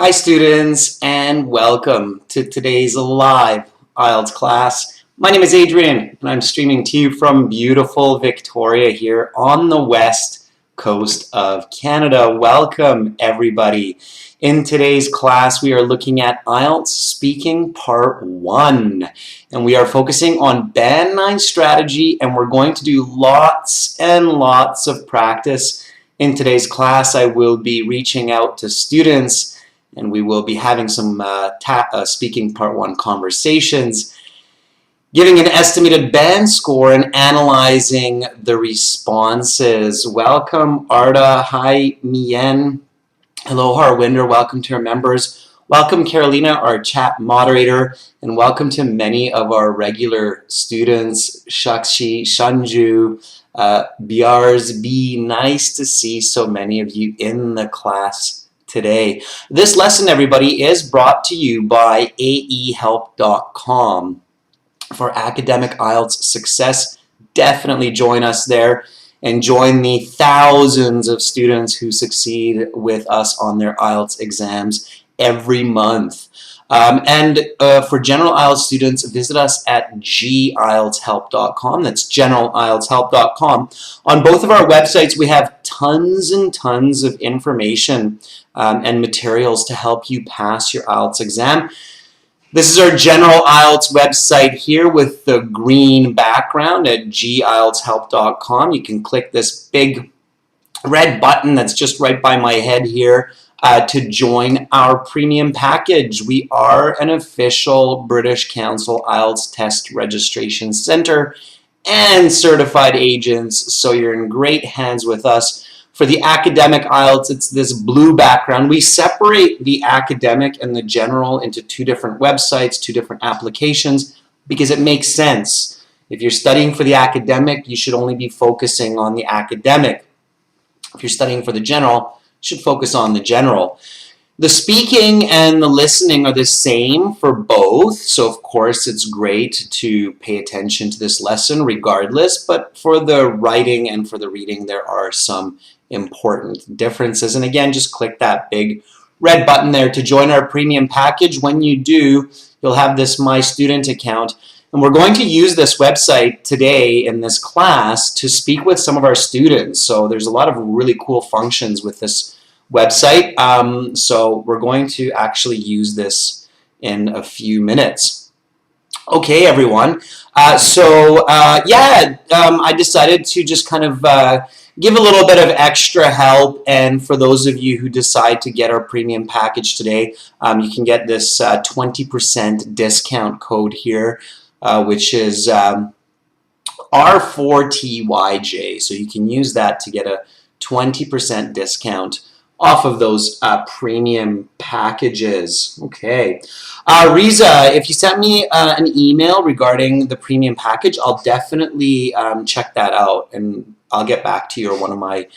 Hi students, and welcome to today's live IELTS class. My name is Adrian and I'm streaming to you from beautiful Victoria here on the west coast of Canada. Welcome everybody. In today's class we are looking at IELTS Speaking Part 1 and we are focusing on Band 9 strategy, and we're going to do lots and lots of practice. In today's class I will be reaching out to students and we will be having some Speaking Part 1 conversations, giving an estimated band score and analyzing the responses. Welcome Arda, hi Mien, hello Harwinder, welcome to our members. Welcome Carolina, our chat moderator, and welcome to many of our regular students, Shakshi, Shanju, Biars B. Nice to see so many of you in the class today. This lesson, everybody, is brought to you by aehelp.com. For academic IELTS success, definitely join us there and join the thousands of students who succeed with us on their IELTS exams every month. For general IELTS students, visit us at gieltshelp.com. That's generalieltshelp.com. On both of our websites, we have tons and tons of information and materials to help you pass your IELTS exam. This is our general IELTS website here with the green background at gieltshelp.com. You can click this big red button that's just right by my head here to join our premium package. We are an official British Council IELTS test registration center and certified agents, so you're in great hands with us. For the academic IELTS, it's this blue background. We separate the academic and the general into two different websites, two different applications, because it makes sense. If you're studying for the academic, you should only be focusing on the academic. If you're studying for the general, you should focus on the general. The speaking and the listening are the same for both, so of course it's great to pay attention to this lesson regardless, but for the writing and for the reading there are some important differences. And again, just click that big red button there to join our premium package. When you do, you'll have this My Student account, and we're going to use this website today in this class to speak with some of our students. So there's a lot of really cool functions with this website. So we're going to actually use this in a few minutes. Okay, everyone. I decided to just kind of give a little bit of extra help, and for those of you who decide to get our premium package today, you can get this 20% discount code here, which is R4TYJ. So you can use that to get a 20% discount off of those premium packages. Okay. Riza, if you sent me an email regarding the premium package, I'll definitely check that out and I'll get back to you, or one of my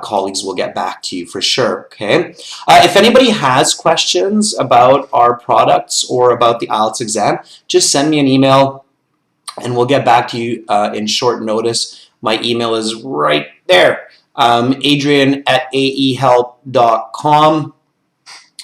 colleagues will get back to you for sure. Okay. If anybody has questions about our products or about the IELTS exam, just send me an email and we'll get back to you in short notice. My email is right there. Adrian at aehelp.com.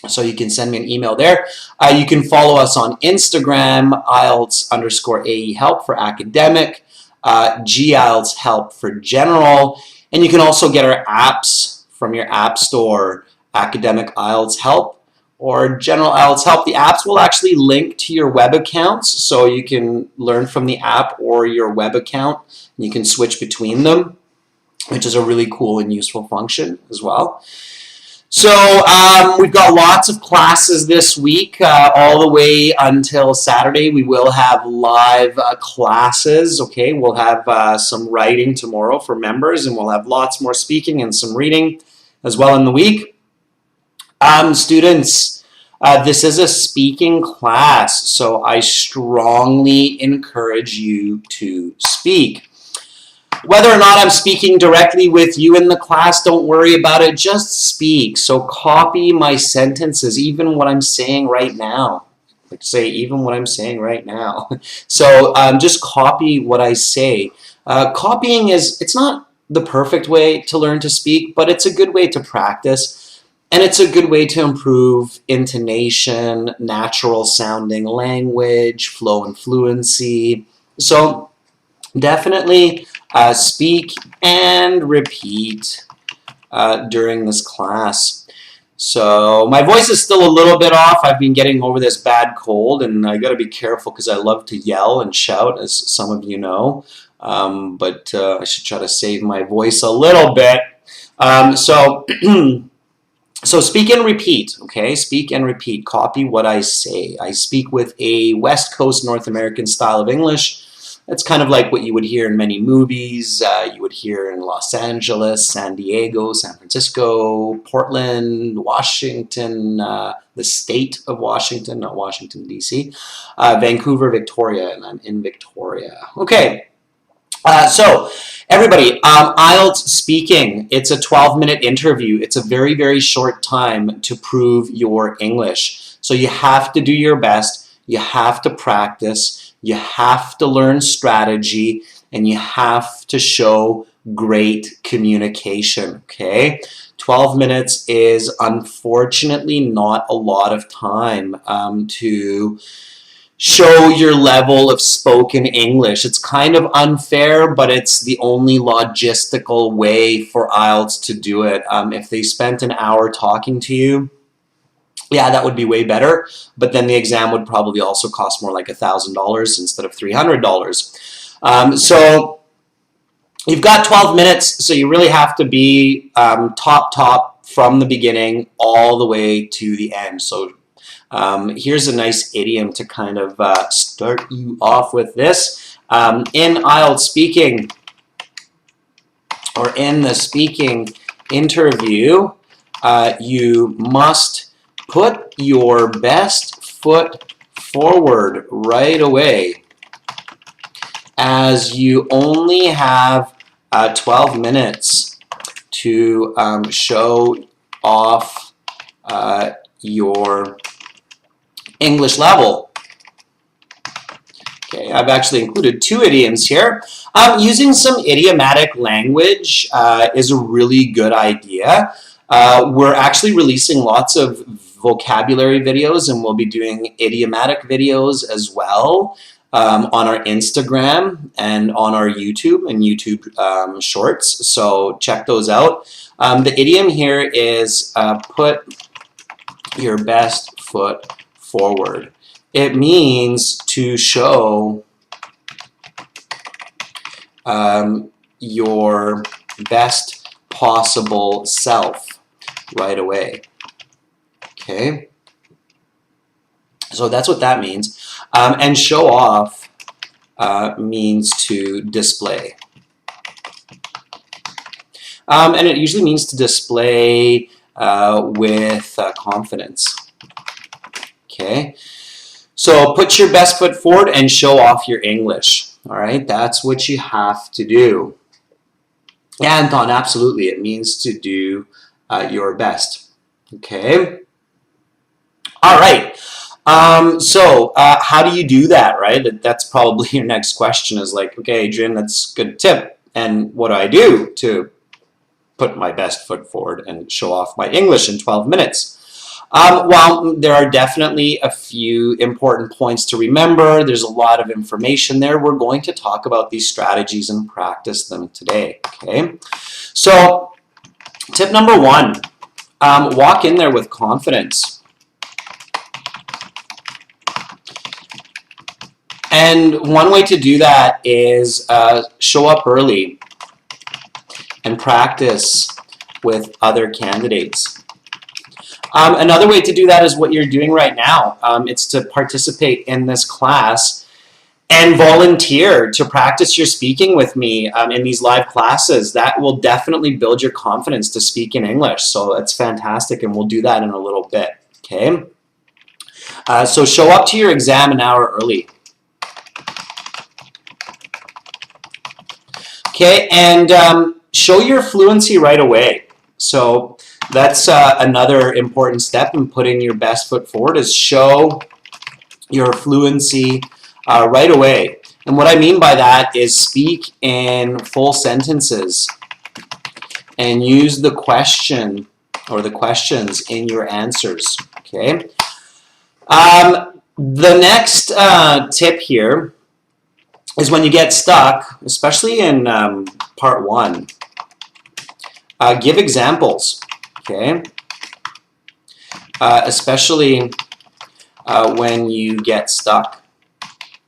So you can send me an email there. You can follow us on Instagram, IELTS_AEhelp for academic, GIELTS help for general, and you can also get our apps from your app store, Academic IELTS Help or General IELTS Help. The apps will actually link to your web accounts, so you can learn from the app or your web account. You can switch between them, which is a really cool and useful function as well. So we've got lots of classes this week, all the way until Saturday. We will have live classes, okay? We'll have some writing tomorrow for members, and we'll have lots more speaking and some reading as well in the week. Students, this is a speaking class, so I strongly encourage you to speak. Whether or not I'm speaking directly with you in the class, don't worry about it. Just speak. So copy my sentences, even what I'm saying right now. Like say, even what I'm saying right now. So just copy what I say. Copying it's not the perfect way to learn to speak, but it's a good way to practice. And it's a good way to improve intonation, natural sounding language, flow and fluency. So definitely speak and repeat during this class. So my voice is still a little bit off. I've been getting over this bad cold, and I got to be careful because I love to yell and shout, as some of you know. But I should try to save my voice a little bit. So speak and repeat, okay? Speak and repeat. Copy what I say. I speak with a West Coast North American style of English. That's kind of like what you would hear in many movies. You would hear in Los Angeles, San Diego, San Francisco, Portland, Washington, the state of Washington, not Washington, D.C., Vancouver, Victoria, and I'm in Victoria. Okay, so everybody, IELTS speaking, it's a 12-minute interview. It's a very, very short time to prove your English. So you have to do your best. You have to practice. You have to learn strategy, and you have to show great communication, okay? 12 minutes is unfortunately not a lot of time to show your level of spoken English. It's kind of unfair, but it's the only logistical way for IELTS to do it. If they spent an hour talking to you, yeah, that would be way better, but then the exam would probably also cost more like $1,000 instead of $300. So you've got 12 minutes, so you really have to be top from the beginning all the way to the end. So here's a nice idiom to kind of start you off with this. In IELTS speaking, or in the speaking interview, you must put your best foot forward right away, as you only have 12 minutes to show off your English level. Okay, I've actually included 2 idioms here. Using some idiomatic language is a really good idea. We're actually releasing lots of vocabulary videos, and we'll be doing idiomatic videos as well on our Instagram and on our YouTube and YouTube Shorts. So check those out. The idiom here is put your best foot forward. It means to show your best possible self right away. Okay, so that's what that means. And show off means to display. And it usually means to display with confidence. Okay, so put your best foot forward and show off your English. All right, that's what you have to do. Anton, absolutely, it means to do your best. Okay. All right. So how do you do that, right? That's probably your next question is like, okay, Adrian, that's a good tip. And what do I do to put my best foot forward and show off my English in 12 minutes? Well, there are definitely a few important points to remember. There's a lot of information there. We're going to talk about these strategies and practice them today, okay? So tip number 1, walk in there with confidence. And one way to do that is show up early and practice with other candidates. Another way to do that is what you're doing right now. It's to participate in this class and volunteer to practice your speaking with me in these live classes. That will definitely build your confidence to speak in English. So that's fantastic, and we'll do that in a little bit. Okay. So show up to your exam an hour early. Okay, and show your fluency right away. So that's another important step in putting your best foot forward, is show your fluency right away. And what I mean by that is speak in full sentences and use the question or the questions in your answers. Okay. The next tip here is when you get stuck, especially in part 1, give examples. Okay. Especially when you get stuck.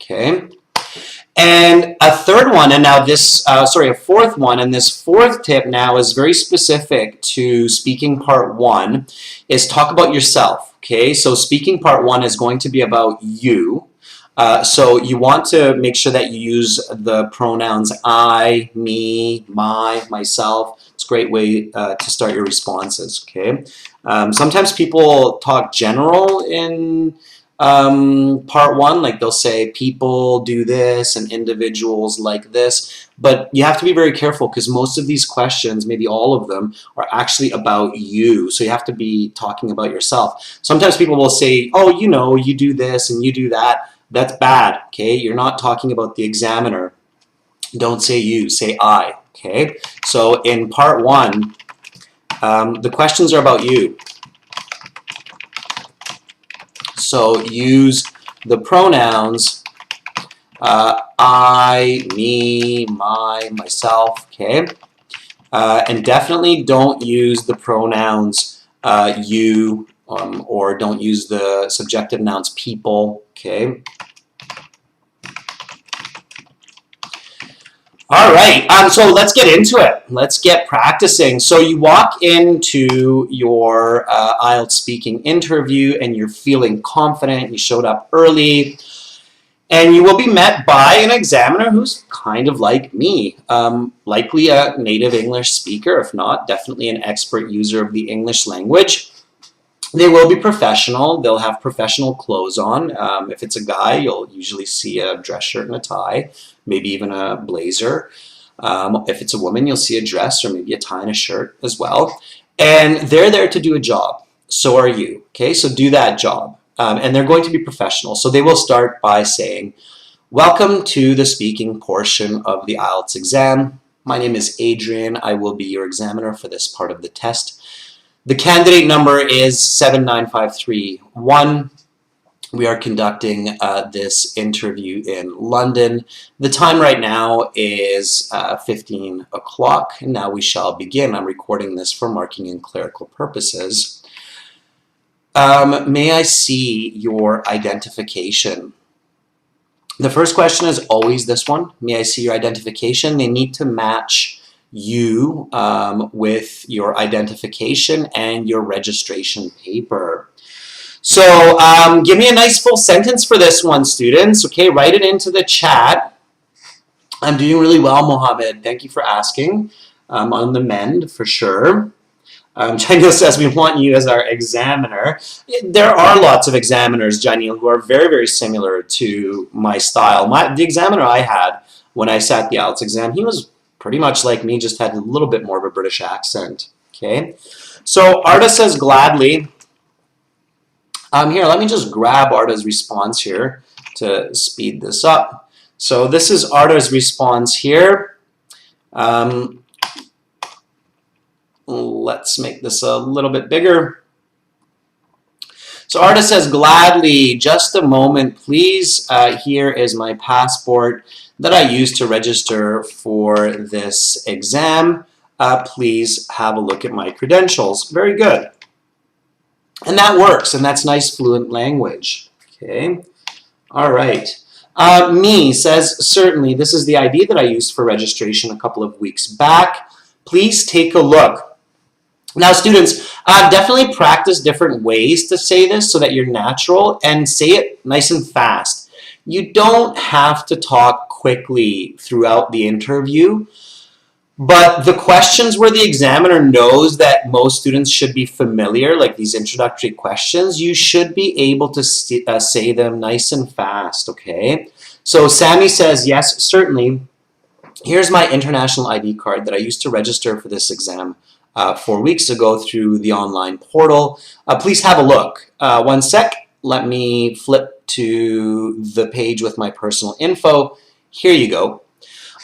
Okay. And a third one, and now this, a fourth one, and this fourth tip now is very specific to speaking part 1, is talk about yourself. Okay, so speaking part 1 is going to be about you. So you want to make sure that you use the pronouns I, me, my, myself. It's a great way to start your responses. Okay. Sometimes people talk general in part 1, like they'll say people do this and individuals like this, but you have to be very careful because most of these questions, maybe all of them, are actually about you. So you have to be talking about yourself. Sometimes people will say, oh, you know, you do this and you do that. That's bad. Okay, you're not talking about the examiner. Don't say you, say I. Okay, so in part 1, the questions are about you. So use the pronouns I, me, my, myself, okay? And definitely don't use the pronouns you or don't use the subjective nouns people, okay? All right, so let's get into it. Let's get practicing. So you walk into your IELTS speaking interview and you're feeling confident, you showed up early, and you will be met by an examiner who's kind of like me, likely a native English speaker, if not, definitely an expert user of the English language. They will be professional. They'll have professional clothes on. If it's a guy, you'll usually see a dress shirt and a tie, maybe even a blazer. If it's a woman, you'll see a dress or maybe a tie and a shirt as well. And they're there to do a job. So are you. Okay, so do that job. And they're going to be professional. So they will start by saying, welcome to the speaking portion of the IELTS exam. My name is Adrian. I will be your examiner for this part of the test. The candidate number is 79531. We are conducting this interview in London. The time right now is 15 o'clock, and now we shall begin. I'm recording this for marking and clerical purposes. May I see your identification? The first question is always this one. May I see your identification? They need to match you with your identification and your registration paper. So give me a nice full sentence for this one, students. Okay, write it into the chat. I'm doing really well, Mohammed. Thank you for asking. On the mend, for sure. Janil says, we want you as our examiner. There are lots of examiners, Janil, who are very, very similar to my style. The examiner I had when I sat the IELTS exam, he was pretty much like me, just had a little bit more of a British accent. Okay, so Arda says gladly. Here, let me just grab Arda's response here to speed this up. So this is Arda's response here. Let's make this a little bit bigger. So Arda says gladly, just a moment, please. Here is my passport that I used to register for this exam. Please have a look at my credentials. Very good. And that works, and that's nice fluent language. Okay. All right. Me says, certainly, this is the ID that I used for registration a couple of weeks back. Please take a look. Now, students, definitely practice different ways to say this so that you're natural, and say it nice and fast. You don't have to talk quickly throughout the interview, but the questions where the examiner knows that most students should be familiar, like these introductory questions, you should be able to say them nice and fast, okay? So Sammy says, yes, certainly. Here's my international ID card that I used to register for this exam 4 weeks ago through the online portal. Please have a look. One sec. Let me flip to the page with my personal info. Here you go.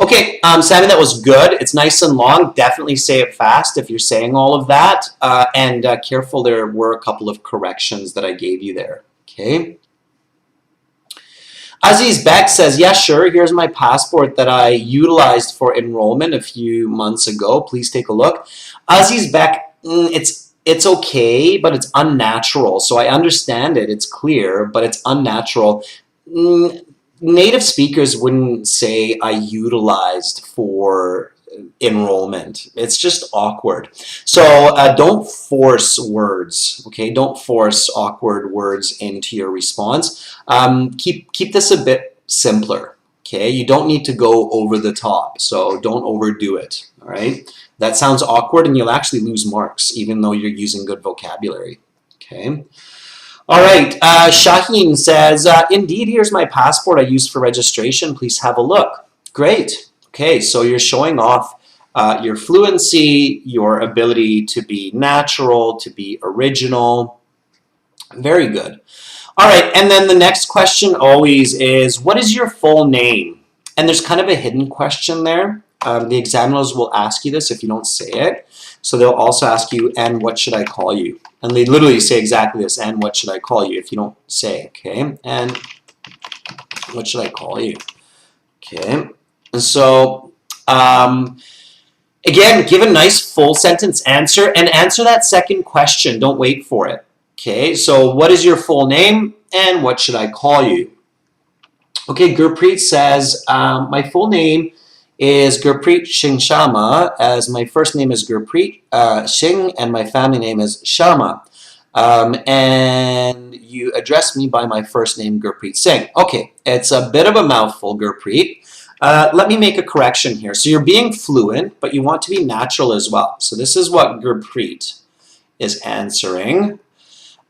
Okay, Sammy, that was good. It's nice and long. Definitely say it fast if you're saying all of that. And careful, there were a couple of corrections that I gave you there. Okay. Aziz Beck says, yeah, sure, here's my passport that I utilized for enrollment a few months ago. Please take a look. Aziz Beck, it's okay, but it's unnatural. So I understand it. It's clear, but it's unnatural. Native speakers wouldn't say I utilized for enrollment. It's just awkward. So don't force words, okay? Don't force awkward words into your response. Keep this a bit simpler, okay? You don't need to go over the top, so don't overdo it, all right? That sounds awkward and you'll actually lose marks even though you're using good vocabulary, okay? All right, Shaheen says, indeed, here's my passport I used for registration. Please have a look. Great. Okay, so you're showing off your fluency, your ability to be natural, to be original. Very good. All right, and then the next question always is, what is your full name? And there's kind of a hidden question there. The examiners will ask you this if you don't say it. So they'll also ask you, and what should I call you? And they literally say exactly this, and what should I call you, if you don't say, okay? And what should I call you? Okay. And so, again, give a nice full sentence answer and answer that second question. Don't wait for it. Okay, so what is your full name and what should I call you? Okay, Gurpreet says, my full name is Gurpreet Singh Sharma, as my first name is Gurpreet Singh and my family name is Sharma. And you address me by my first name, Gurpreet Singh. Okay, it's a bit of a mouthful, Gurpreet. Let me make a correction here. So you're being fluent, but you want to be natural as well. So this is what Gurpreet is answering.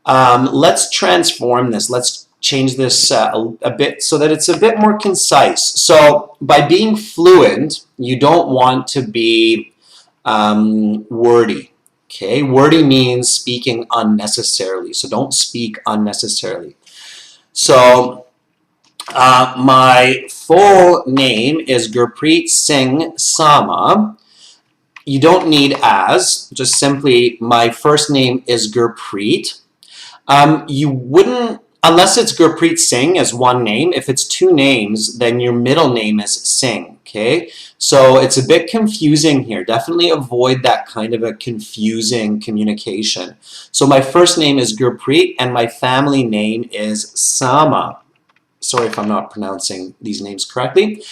Let's transform this. Let's change this a bit so that it's a bit more concise. So by being fluent, you don't want to be wordy. Okay, wordy means speaking unnecessarily. So don't speak unnecessarily. So my full name is Gurpreet Singh Sama. You don't need as, just simply my first name is Gurpreet. You wouldn't, unless it's Gurpreet Singh as one name, if it's two names, then your middle name is Singh, okay? So it's a bit confusing here. Definitely avoid that kind of a confusing communication. So my first name is Gurpreet and my family name is Sama. Sorry if I'm not pronouncing these names correctly.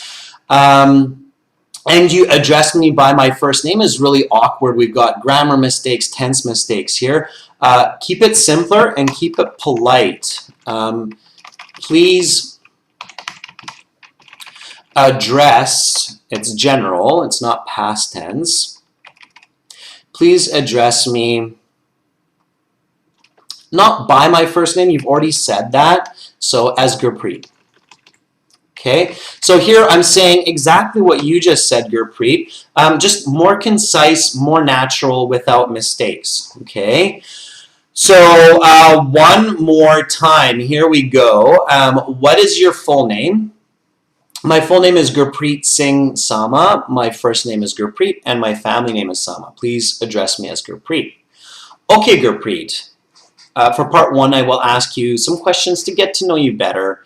And you address me by my first name is really awkward. We've got grammar mistakes, tense mistakes here. Keep it simpler and keep it polite. Please address, it's general, it's not past tense. Please address me not by my first name, you've already said that, so as Gurpreet. Okay, so here I'm saying exactly what you just said, Gurpreet, just more concise, more natural, without mistakes. Okay, so one more time, here we go. What is your full name? My full name is Gurpreet Singh Sama. My first name is Gurpreet, and my family name is Sama. Please address me as Gurpreet. Okay, Gurpreet. For part one, I will ask you some questions to get to know you better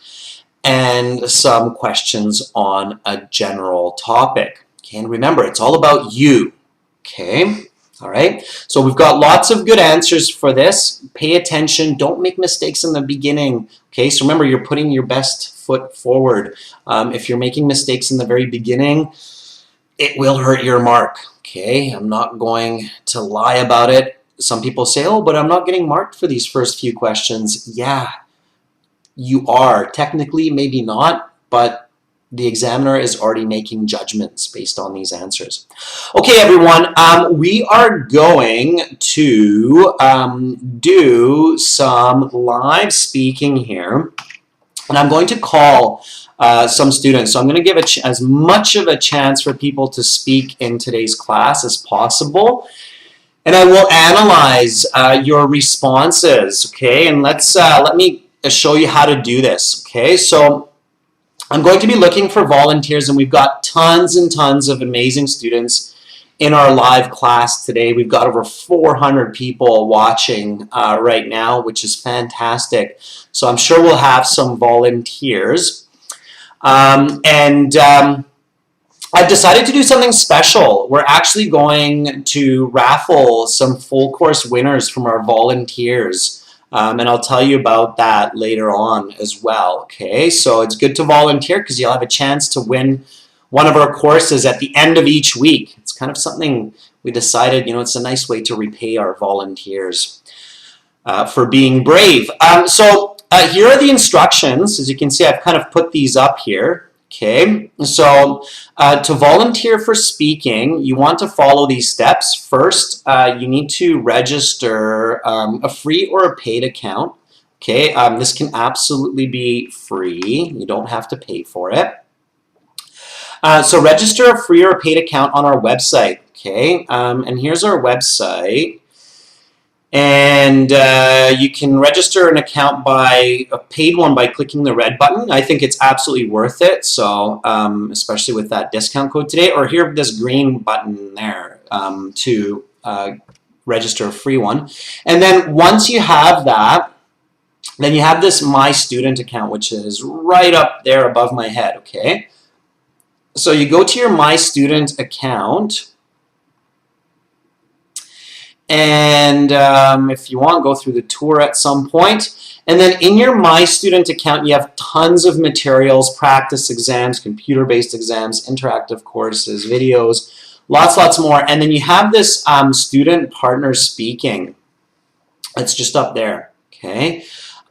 and some questions on a general topic. Okay, and remember, it's all about you. Okay, all right. So we've got lots of good answers for this. Pay attention. Don't make mistakes in the beginning. Okay, so remember, you're putting your best foot forward. If you're making mistakes in the very beginning, it will hurt your mark. Okay, I'm not going to lie about it. Some people say, oh, but I'm not getting marked for these first few questions. Yeah, you are. Technically, maybe not, but the examiner is already making judgments based on these answers. Okay, everyone, we are going to do some live speaking here, and I'm going to call some students. So I'm going to give as much of a chance for people to speak in today's class as possible. And I will analyze your responses, okay? And let me show you how to do this, okay? So I'm going to be looking for volunteers, and we've got tons and tons of amazing students in our live class today. We've got over 400 people watching right now, which is fantastic. So I'm sure we'll have some volunteers. I've decided to do something special. We're actually going to raffle some full course winners from our volunteers. And I'll tell you about that later on as well. Okay, so it's good to volunteer because you'll have a chance to win one of our courses at the end of each week. It's kind of something we decided, it's a nice way to repay our volunteers for being brave. Here are the instructions. As you can see, I've kind of put these up here. Okay, so to volunteer for speaking, you want to follow these steps. First, you need to register a free or a paid account. Okay, this can absolutely be free. You don't have to pay for it. So register a free or a paid account on our website. Okay, and here's our website. And you can register an account a paid one by clicking the red button. I think it's absolutely worth it. So especially with that discount code today, or here this green button there to register a free one. And then once you have that, then you have this My Student account, which is right up there above my head. Okay, so you go to your My Student account. And if you want, go through the tour at some point. And then in your My Student account, you have tons of materials, practice exams, computer-based exams, interactive courses, videos, lots more. And then you have this student partner speaking. It's just up there, okay?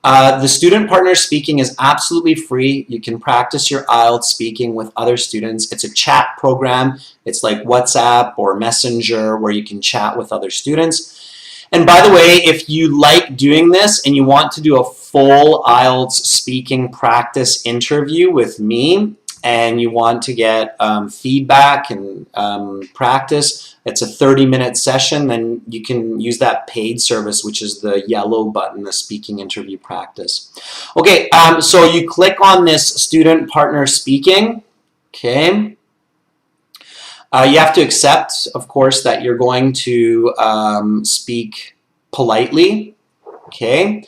The student partner speaking is absolutely free. You can practice your IELTS speaking with other students. It's a chat program. It's like WhatsApp or Messenger where you can chat with other students. And by the way, if you like doing this and you want to do a full IELTS speaking practice interview with me and you want to get feedback and practice, it's a 30-minute session, then you can use that paid service, which is the yellow button, the speaking interview practice. Okay, so you click on this student partner speaking, okay? You have to accept, of course, that you're going to speak politely, okay?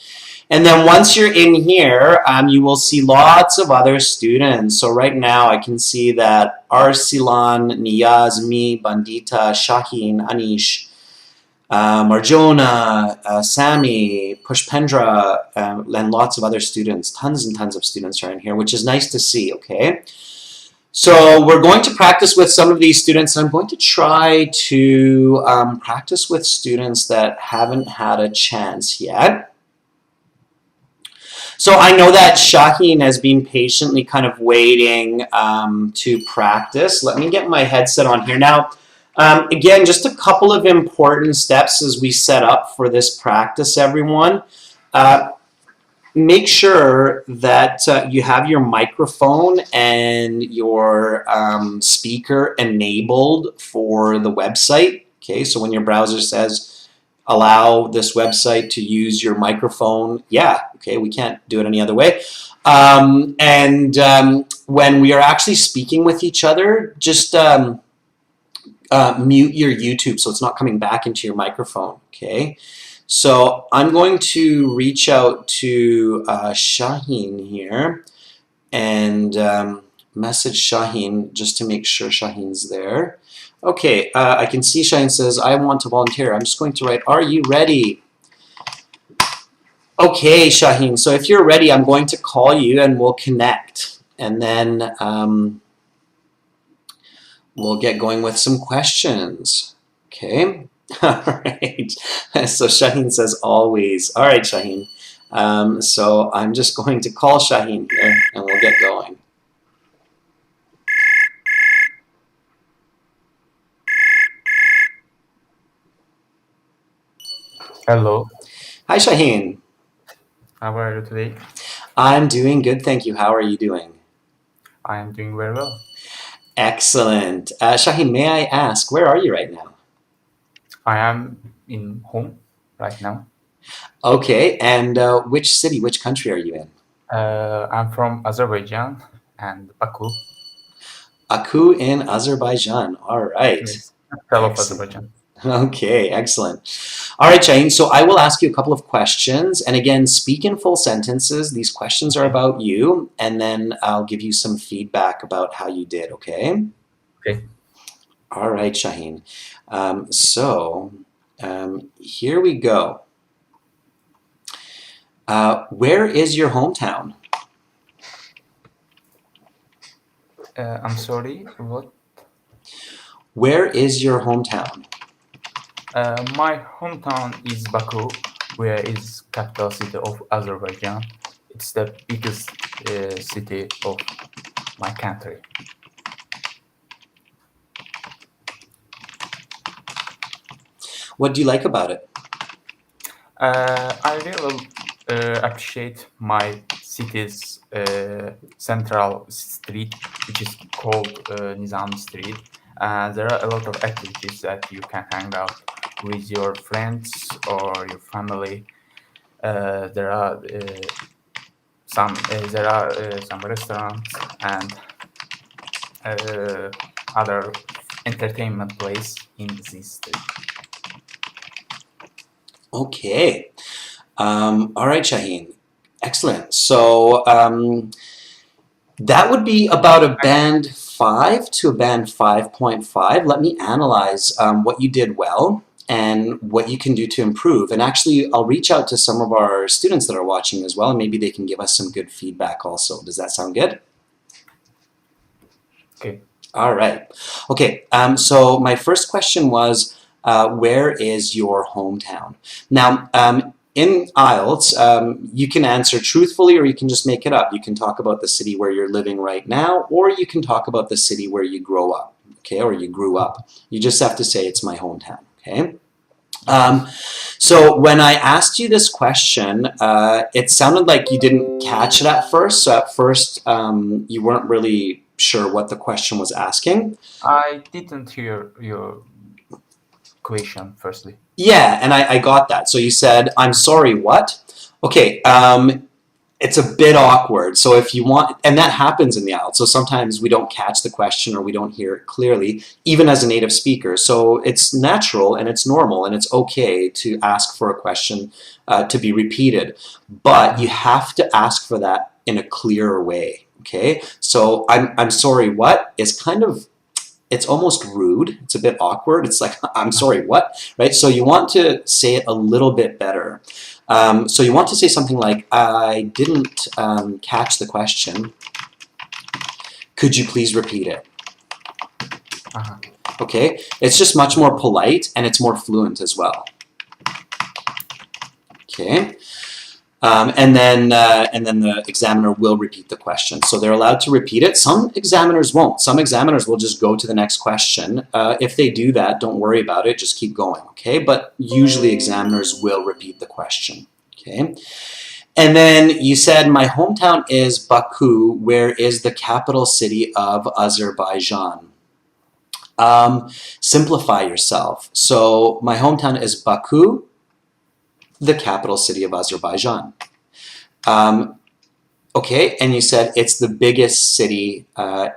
And then once you're in here, you will see lots of other students. So right now I can see that Arsilan, Niyaz, me, Bandita, Shaheen, Anish, Marjona, Sammy, Pushpendra, and lots of other students. Tons and tons of students are in here, which is nice to see, okay? So we're going to practice with some of these students. I'm going to try to practice with students that haven't had a chance yet. So I know that Shaheen has been patiently kind of waiting to practice. Let me get my headset on here. Now, again, just a couple of important steps as we set up for this practice, everyone. Make sure that you have your microphone and your speaker enabled for the website. Okay, so when your browser says allow this website to use your microphone, yeah, okay, we can't do it any other way. When we are actually speaking with each other, just mute your YouTube so it's not coming back into your microphone, okay? So I'm going to reach out to Shaheen here and message Shaheen just to make sure Shaheen's there. Okay, I can see Shaheen says, I want to volunteer. I'm just going to write, are you ready? Okay, Shaheen, so if you're ready, I'm going to call you and we'll connect. And then we'll get going with some questions. Okay, all right. So Shaheen says, always. All right, Shaheen. So I'm just going to call Shaheen here and we'll get going. Hello, Hi, Shaheen. how are you today? I'm doing good, thank you. How are you doing? I am doing very well. Excellent. Shaheen, may I ask, where are you right now? I am in home right now. Okay, and which city, which country are you in? I'm from Azerbaijan. and Baku. Baku in Azerbaijan. All right. Yes, capital of Excellent. Azerbaijan. Okay, excellent. All right, Shaheen. So I will ask you a couple of questions. And again, speak in full sentences. These questions are Okay. about you. And then I'll give you some feedback about how you did, okay? Okay. All right, Shaheen. Here we go. Where is your hometown? I'm sorry. What? Where is your hometown? My hometown is Baku, where is capital city of Azerbaijan. It's the biggest city of my country. What do you like about it? I really appreciate my city's central street, which is called Nizam Street. There are a lot of activities that you can hang out with your friends or your family. There are some restaurants and other entertainment place in this street. Okay. All right, Shaheen. Excellent. So that would be about a band 5 to a band 5.5. Let me analyze what you did well and what you can do to improve. And actually, I'll reach out to some of our students that are watching as well, and maybe they can give us some good feedback also. Does that sound good? Okay. All right. Okay, so my first question was, where is your hometown? Now, in IELTS, you can answer truthfully or you can just make it up. You can talk about the city where you're living right now, or you can talk about the city where you grow up, okay, or you grew up. You just have to say it's my hometown, okay? So when I asked you this question, it sounded like you didn't catch it at first. So at first, you weren't really sure what the question was asking. I didn't hear your question firstly. Yeah, and I got that. So you said, I'm sorry, what? Okay, it's a bit awkward. So if you want, and that happens in the IELTS. So sometimes we don't catch the question or we don't hear it clearly, even as a native speaker. So it's natural and it's normal and it's okay to ask for a question to be repeated. But you have to ask for that in a clearer way. Okay, so I'm sorry, what is kind of, it's almost rude. It's a bit awkward. It's like, I'm sorry, what? Right? So you want to say it a little bit better. So you want to say something like, I didn't catch the question. Could you please repeat it? Okay? It's just much more polite and it's more fluent as well. Okay? And then the examiner will repeat the question. So they're allowed to repeat it. Some examiners won't. Some examiners will just go to the next question. If they do that, don't worry about it. Just keep going, okay? But usually examiners will repeat the question, okay? And then you said, my hometown is Baku. Where is the capital city of Azerbaijan? Simplify yourself. So my hometown is Baku, the capital city of Azerbaijan. Okay, and you said it's the biggest city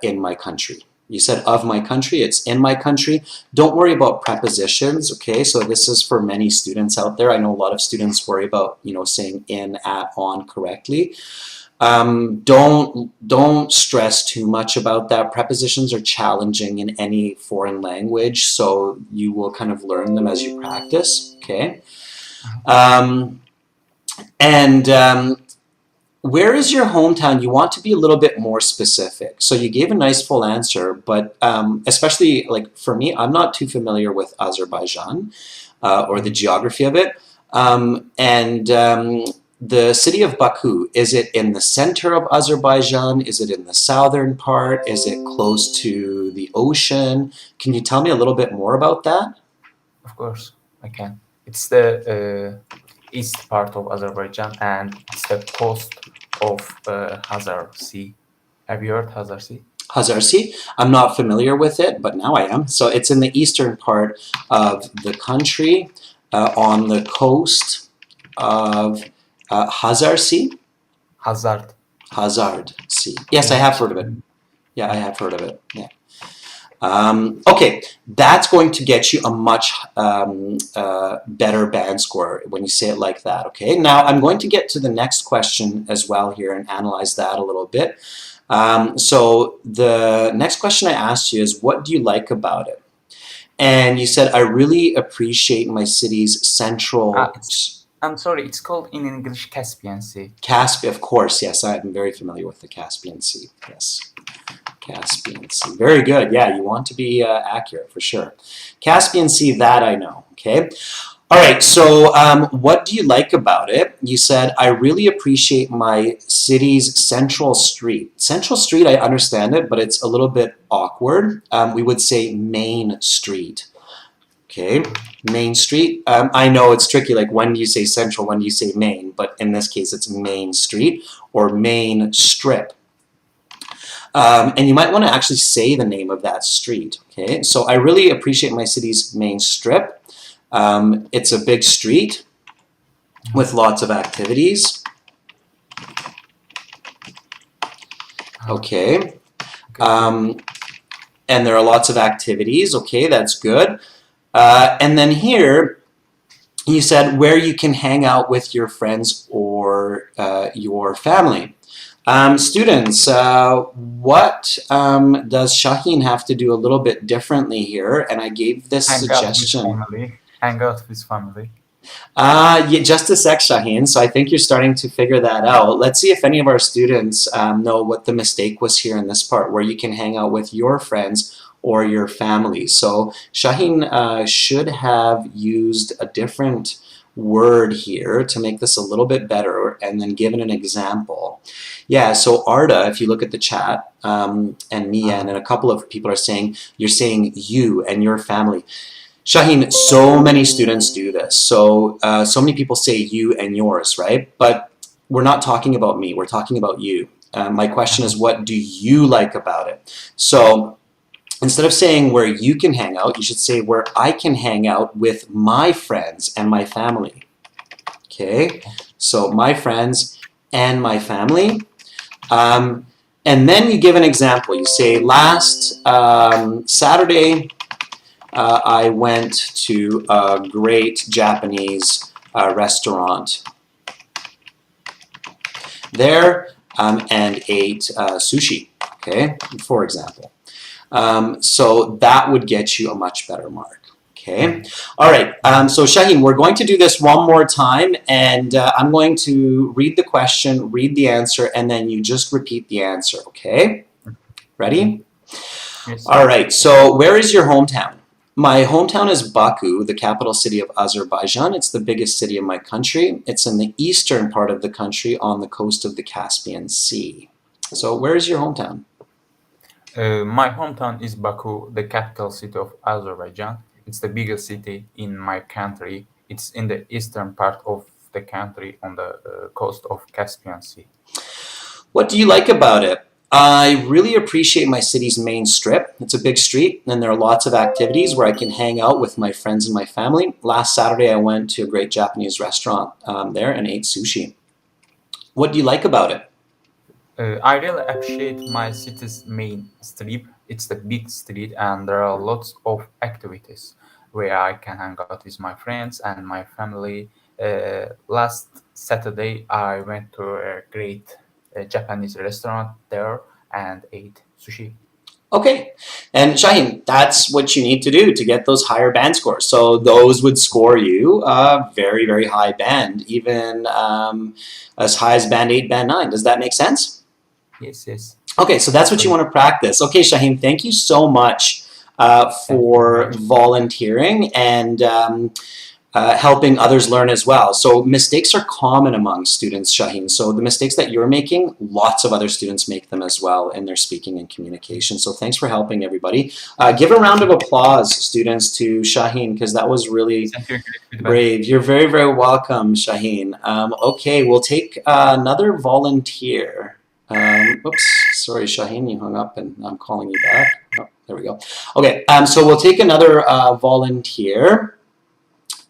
in my country. You said of my country, it's in my country. Don't worry about prepositions, okay? So this is for many students out there. I know a lot of students worry about, saying in, at, on correctly. Don't stress too much about that. Prepositions are challenging in any foreign language, so you will kind of learn them as you practice, okay? Where is your hometown? You want to be a little bit more specific. So you gave a nice full answer, but especially like for me, I'm not too familiar with Azerbaijan or the geography of it. The city of Baku, is it in the center of Azerbaijan? Is it in the southern part? Is it close to the ocean? Can you tell me a little bit more about that? Of course, I can. It's the east part of Azerbaijan and it's the coast of Hazar Sea. Have you heard Hazar Sea? Hazar Sea. I'm not familiar with it, but now I am. So it's in the eastern part of the country on the coast of Hazar Sea? Hazard. Hazard Sea. Yes, I have heard of it. Yeah, I have heard of it. Yeah. Okay, that's going to get you a much better band score when you say it like that, okay? Now, I'm going to get to the next question as well here and analyze that a little bit. So the next question I asked you is, what do you like about it? And you said, I really appreciate my city's central... I'm sorry, it's called in English Caspian Sea. Caspian, of course, yes, I'm very familiar with the Caspian Sea, yes. Caspian Sea. Very good. Yeah, you want to be accurate for sure. Caspian Sea, that I know. Okay. All right. So what do you like about it? You said, I really appreciate my city's central street. Central Street, I understand it, but it's a little bit awkward. We would say Main Street. Okay. Main Street. I know it's tricky. Like, when do you say central? When do you say main? But in this case, it's Main Street or Main Strip. And you might want to actually say the name of that street. Okay, so I really appreciate my city's main strip. It's a big street with lots of activities. Okay, and there are lots of activities. Okay, that's good. And then here, you said where you can hang out with your friends or your family. Students, what does Shaheen have to do a little bit differently here? And I gave this suggestion. Hang out with family. Yeah, just a sec, Shaheen. So I think you're starting to figure that out. Let's see if any of our students know what the mistake was here in this part, where you can hang out with your friends or your family. So Shaheen should have used a different word here to make this a little bit better and then given an example. Yeah, so Arda, if you look at the chat, and Mia and a couple of people are saying, you're saying you and your family. Shaheen, so many students do this. So so many people say you and yours, right? But we're not talking about me, we're talking about you. My question is, what do you like about it? So instead of saying where you can hang out, you should say where I can hang out with my friends and my family. Okay, so my friends and my family. And then you give an example. You say, last Saturday, I went to a great Japanese restaurant there and ate sushi, okay, for example. So that would get you a much better mark. Okay. All right. So Shaheen, we're going to do this one more time, and I'm going to read the question, read the answer, and then you just repeat the answer. Okay. Ready? Yes. All right. So where is your hometown? My hometown is Baku, the capital city of Azerbaijan. It's the biggest city in my country. It's in the eastern part of the country on the coast of the Caspian Sea. So where is your hometown? My hometown is Baku, the capital city of Azerbaijan. It's the biggest city in my country. It's in the eastern part of the country on the coast of Caspian Sea. What do you like about it? I really appreciate my city's main strip. It's a big street, and there are lots of activities where I can hang out with my friends and my family. Last Saturday, I went to a great Japanese restaurant there and ate sushi. What do you like about it? I really appreciate my city's main street. It's the big street, and there are lots of activities where I can hang out with my friends and my family. Last Saturday, I went to a great Japanese restaurant there and ate sushi. Okay, and Shaheen, that's what you need to do to get those higher band scores. So those would score you a very, very high band, even as high as band 8, band 9. Does that make sense? Yes, yes. Okay, so that's what you want to practice. Okay, Shaheen, thank you so much for volunteering and helping others learn as well. So mistakes are common among students, Shaheen. So the mistakes that you're making, lots of other students make them as well in their speaking and communication. So thanks for helping everybody. Give a round of applause, students, to Shaheen, because that was really brave. You're very, very welcome, Shaheen. Okay, we'll take another volunteer. Oops, sorry, Shaheen, you hung up and I'm calling you back. Oh, there we go. Okay, so we'll take another volunteer.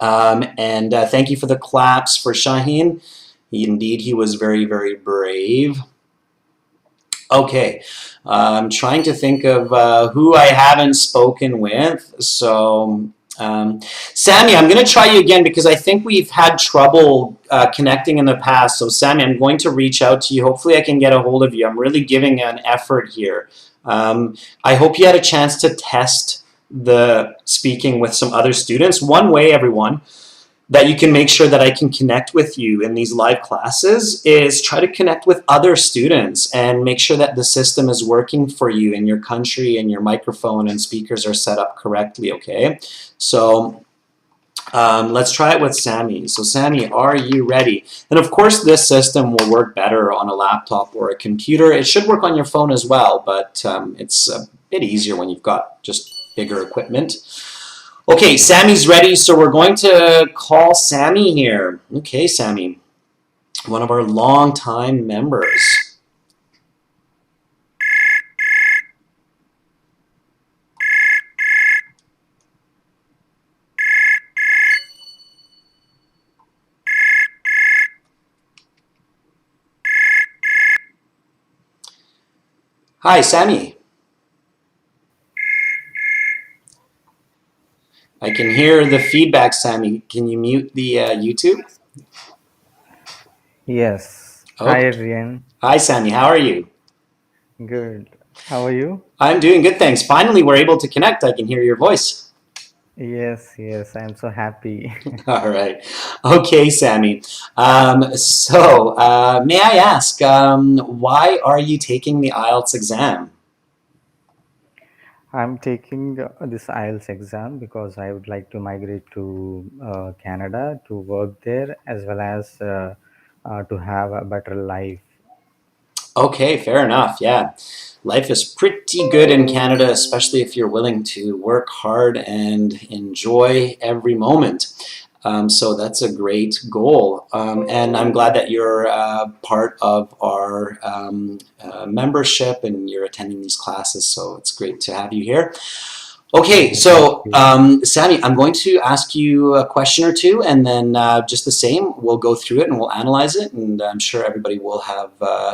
And thank you for the claps for Shaheen. Indeed, he was very, very brave. Okay, I'm trying to think of who I haven't spoken with. So, Sammy, I'm going to try you again because I think we've had trouble connecting in the past. So, Sammy, I'm going to reach out to you. Hopefully, I can get a hold of you. I'm really giving an effort here. I hope you had a chance to test the speaking with some other students. One way, everyone, that you can make sure that I can connect with you in these live classes is try to connect with other students and make sure that the system is working for you in your country and your microphone and speakers are set up correctly, okay? So let's try it with Sammy. So Sammy, are you ready? And of course this system will work better on a laptop or a computer. It should work on your phone as well, but it's a bit easier when you've got just bigger equipment. Okay, Sammy's ready, so we're going to call Sammy here. Okay, Sammy, one of our longtime members. Hi, Sammy. I can hear the feedback, Sammy. Can you mute the YouTube? Yes. Hi, Okay. Adrian. Hi, Sammy. How are you? Good. How are you? I'm doing good, thanks. Finally, we're able to connect. I can hear your voice. Yes, I'm so happy. All right. Okay, Sammy. May I ask, why are you taking the IELTS exam? I'm taking this IELTS exam because I would like to migrate to Canada to work there as well as to have a better life. Okay, fair enough. Yeah. Life is pretty good in Canada, especially if you're willing to work hard and enjoy every moment. So that's a great goal. And I'm glad that you're part of our membership and you're attending these classes. So it's great to have you here. Okay, so Sammy, I'm going to ask you a question or two, and then just the same, we'll go through it and we'll analyze it, and I'm sure everybody will have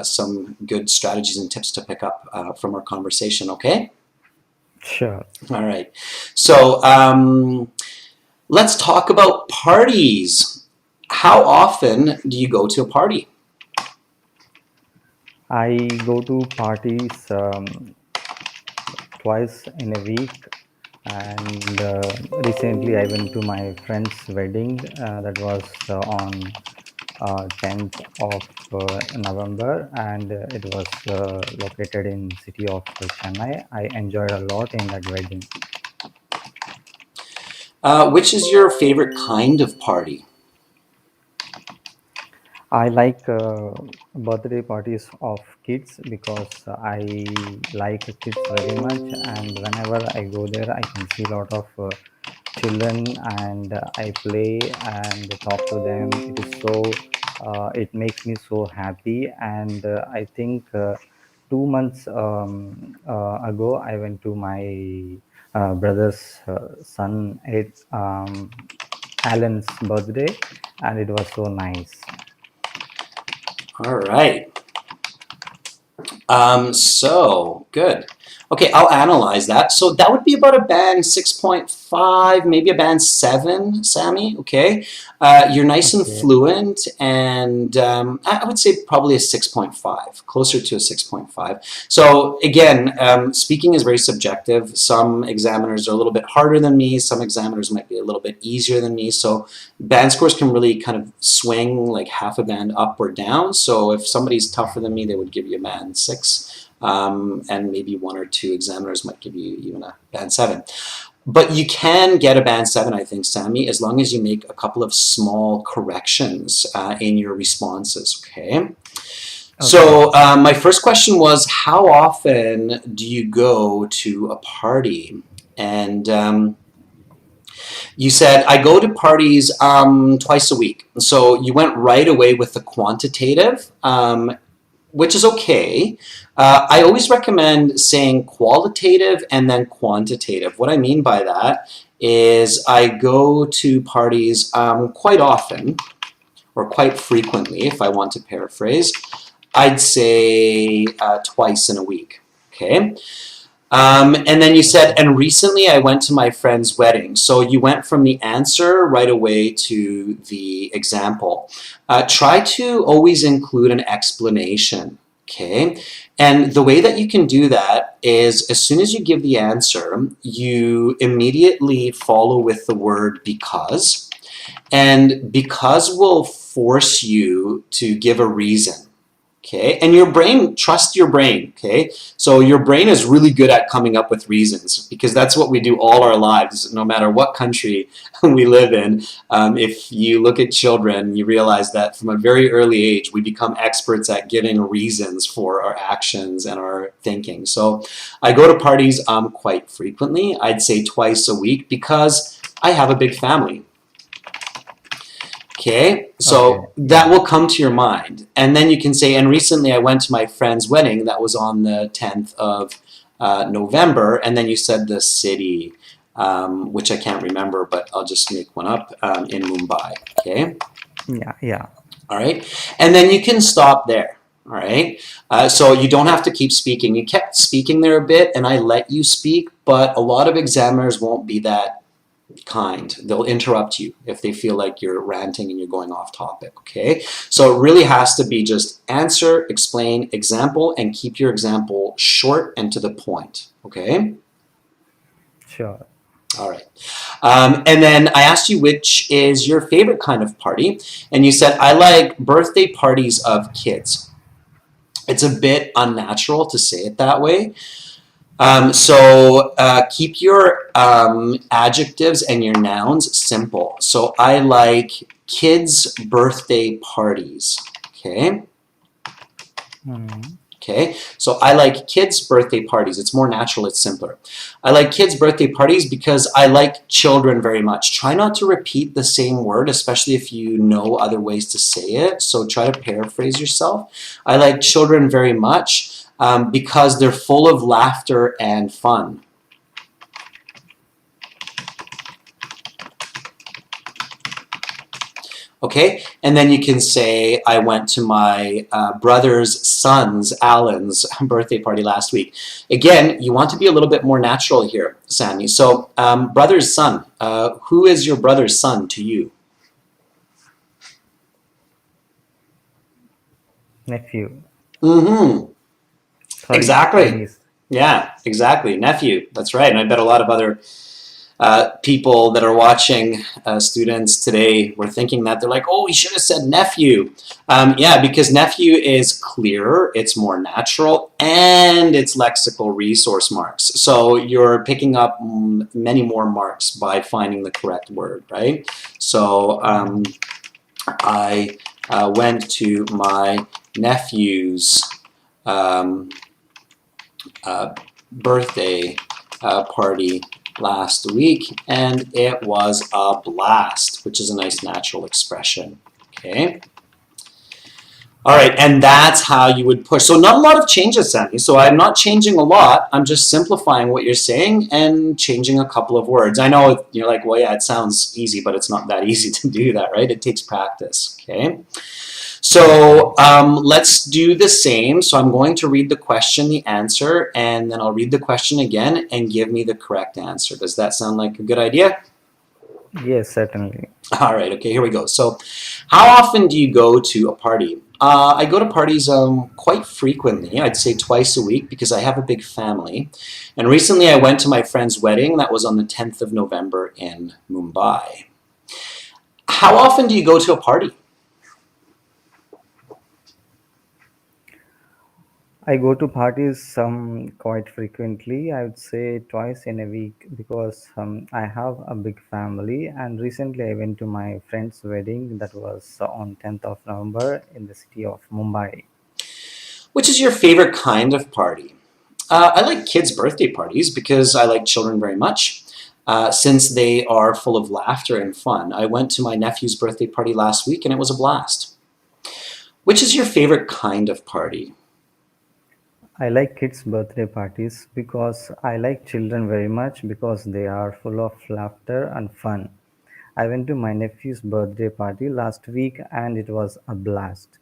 some good strategies and tips to pick up from our conversation, okay? Sure. All right. So let's talk about parties. How often do you go to a party? I go to parties twice in a week, and recently I went to my friend's wedding that was on 10th of November, and it was located in city of Chennai. I enjoyed a lot in that wedding. Which is your favorite kind of party? I like birthday parties of kids because I like kids very much, and whenever I go there, I can see a lot of children, and I play and talk to them. It is so, it makes me so happy, and I think 2 months ago, I went to my brother's son, Alan's birthday, and it was so nice. All right. So good. Okay, I'll analyze that. So that would be about a band 6.5, maybe a band 7, Sammy. Okay, you're nice and Okay. fluent, and I would say probably a 6.5, closer to a 6.5. So again, speaking is very subjective. Some examiners are a little bit harder than me. Some examiners might be a little bit easier than me. So band scores can really kind of swing like half a band up or down. So if somebody's tougher than me, they would give you a band 6. And maybe one or two examiners might give you even a band 7. But you can get a band 7, I think, Sammy, as long as you make a couple of small corrections in your responses, okay? So my first question was, how often do you go to a party? And you said, I go to parties twice a week. So you went right away with the quantitative, which is okay. I always recommend saying qualitative and then quantitative. What I mean by that is I go to parties quite often, or quite frequently, if I want to paraphrase. I'd say twice in a week. Okay. And then you said, Okay. and recently I went to my friend's wedding. So you went from the answer right away to the example. Try to always include an explanation. Okay. And the way that you can do that is as soon as you give the answer, you immediately follow with the word because. And because will force you to give a reason. Okay, and your brain, trust your brain. Okay, so your brain is really good at coming up with reasons because that's what we do all our lives, no matter what country we live in. If you look at children, you realize that from a very early age, we become experts at giving reasons for our actions and our thinking. So I go to parties quite frequently. I'd say twice a week because I have a big family. Okay, Okay. so that Yeah. will come to your mind. And then you can say, and recently I went to my friend's wedding that was on the 10th of November, and then you said the city, which I can't remember, but I'll just make one up in Mumbai. Okay, Yeah. Yeah. all right, and then you can stop there. All right, so you don't have to keep speaking. You kept speaking there a bit, and I let you speak, but a lot of examiners won't be that kind. They'll interrupt you if they feel like you're ranting and you're going off topic, okay? So it really has to be just answer, explain, example, and keep your example short and to the point, okay? Sure. All right. And then I asked you which is your favorite kind of party, and you said, I like birthday parties of kids. It's a bit unnatural to say it that way, so keep your adjectives and your nouns simple. So I like kids' birthday parties. Okay. Mm. Okay. So I like kids' birthday parties. It's more natural. It's simpler. I like kids' birthday parties because I like children very much. Try not to repeat the same word, especially if you know other ways to say it. So try to paraphrase yourself. I like children very much because they're full of laughter and fun. Okay, and then you can say, I went to my brother's son's, Alan's, birthday party last week. Again, you want to be a little bit more natural here, Sammy. So, brother's son, who is your brother's son to you? Nephew. Mm-hmm. Sorry, Exactly. niece. Yeah, exactly. Nephew. That's right. And I bet a lot of other people that are watching students today were thinking that they're like, oh, he should have said nephew. Yeah, because nephew is clearer, it's more natural, and it's lexical resource marks. So you're picking up many more marks by finding the correct word, right? So I went to my nephew's um, birthday party last week, and it was a blast, which is a nice natural expression. Okay. All right, and that's how you would push. So not a lot of changes, Sammy. So I'm not changing a lot. I'm just simplifying what you're saying and changing a couple of words. I know you're like, well, yeah, it sounds easy, but it's not that easy to do that, right? It takes practice. Okay. Okay. So let's do the same. So I'm going to read the question, the answer, and then I'll read the question again and give me the correct answer. Does that sound like a good idea? Yes, certainly. All right, okay, here we go. So, how often do you go to a party? I go to parties quite frequently. I'd say twice a week because I have a big family. And recently I went to my friend's wedding. That was on the 10th of November in Mumbai. How often do you go to a party? I go to parties quite frequently. I would say twice in a week because I have a big family. And recently, I went to my friend's wedding that was on 10th of November in the city of Mumbai. Which is your favorite kind of party? I like kids' birthday parties because I like children very much. Since they are full of laughter and fun. I went to my nephew's birthday party last week and it was a blast. Which is your favorite kind of party? I like kids' birthday parties because I like children very much because they are full of laughter and fun. I went to my nephew's birthday party last week and it was a blast.